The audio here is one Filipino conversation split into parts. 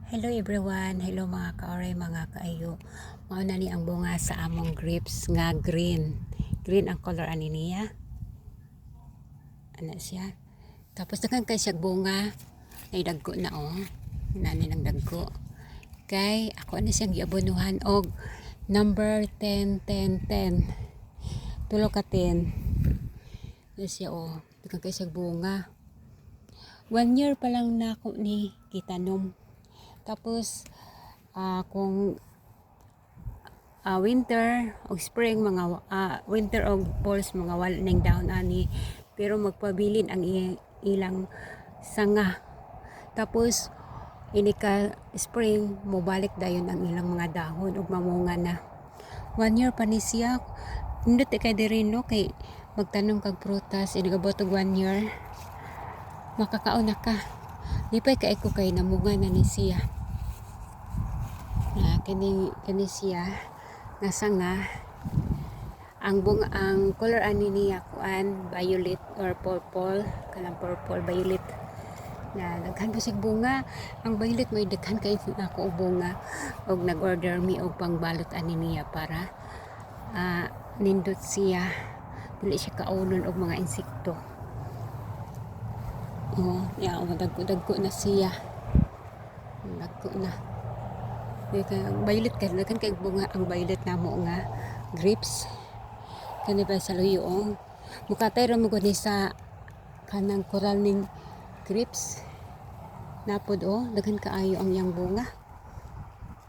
Hello everyone, hello mga kaoray, mga kaayo. Mao na ni ang bunga sa among grapes nga green. Green ang color ani niya. Ana siya. Tapos dakan kay siya bunga. Ay dagko na Nani nang dagko. Kay ako na siyang giabonuhan og number 10 10 10. Tulo ka 10. Na siya dakan kay siya bunga. 1 year pa lang na ako ni kitanom. Tapos kung winter o spring mga winter o falls mga wala ning dahon ani, pero magpabilin ang ilang sanga. Tapos ini ka spring mobalik dayon ang ilang mga dahon ug mamunga na. 1 year pa ni siya. Nindot kay diri no kay magtanom kag prutas ini gabot og 1 year makakaon na ka. Lipay kay ko kay namunga na ni siya. Kani siya nga sanga. Ang color ani niya kuan violet or purple, kanang purple violet na daghan pa sig bunga. Ang violet may daghan kay nako og bunga og nag-order mi og pangbalot ani niya para nindot siya dili siya kaunon og mga insekto. Dagko na siya. Dagko na. Violet kay daghan kay bunga ang violet namo nga grapes. Kani ba sa luyo mukatay ra mo gud ni sa kanang coral ning grapes. Napod daghan kaayo ang yang bunga.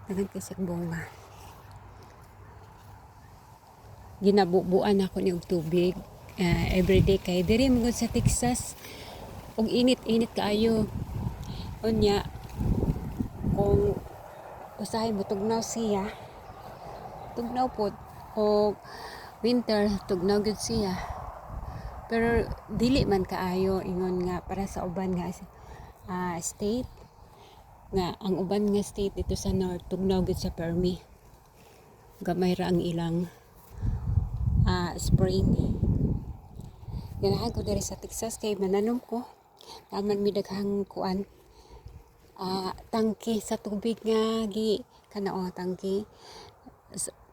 Daghan kay sa bunga. Ginabubuan ako ni og tubig everyday kay diri mo sa Texas og init kaayo. Unya kung usahay mo tugnaw siya, tugnaw po o winter tugnaw gud siya, pero dili man kaayo ingon nga para sa uban nga state nga ang uban nga state dito sa north tugnaw gud sa permi gamay ra ang ilang spring. Ganahan ko diri sa Texas kay mananom ko naman mi daghang kuan tangke sa tubig nga tangke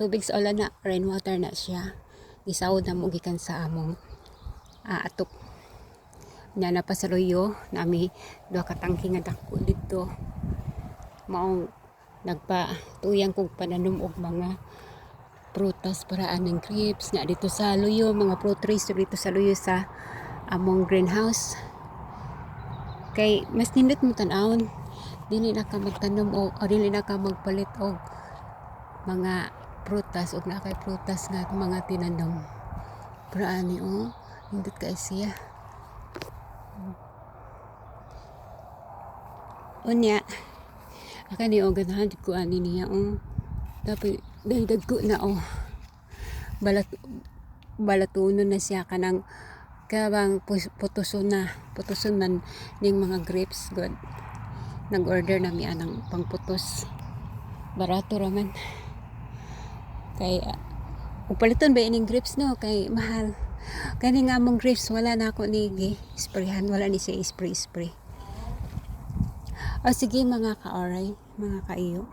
tubig sa ulan na rainwater na siya gisawod na mo gikan sa among atok nya napasaluyo nami duha ka tangke nga dako dito maong nagpatuyang kog pananom og mga prutas para aning grapes nya dito sa luyo, mga fruit trees dito sa luyo sa among greenhouse. Kay mas nindot mo tan-awon dili na ka magtanom o dili na ka magpalit og mga prutas og nakay prutas nga mga tinanom. Pero ani nindot kay siya. Unya akani ganahan ko ani niya tapi dagko na balatunon na siya kanang kabang putuson man ning mga grapes god. Nag-order na mi anang pangputos. Barato raman. Kay upaliton ba ining grapes no kay mahal. Kani nga among grapes wala na ako ni sprayhan, wala ni siya spray. Sige mga ka-oray, mga kaiyo.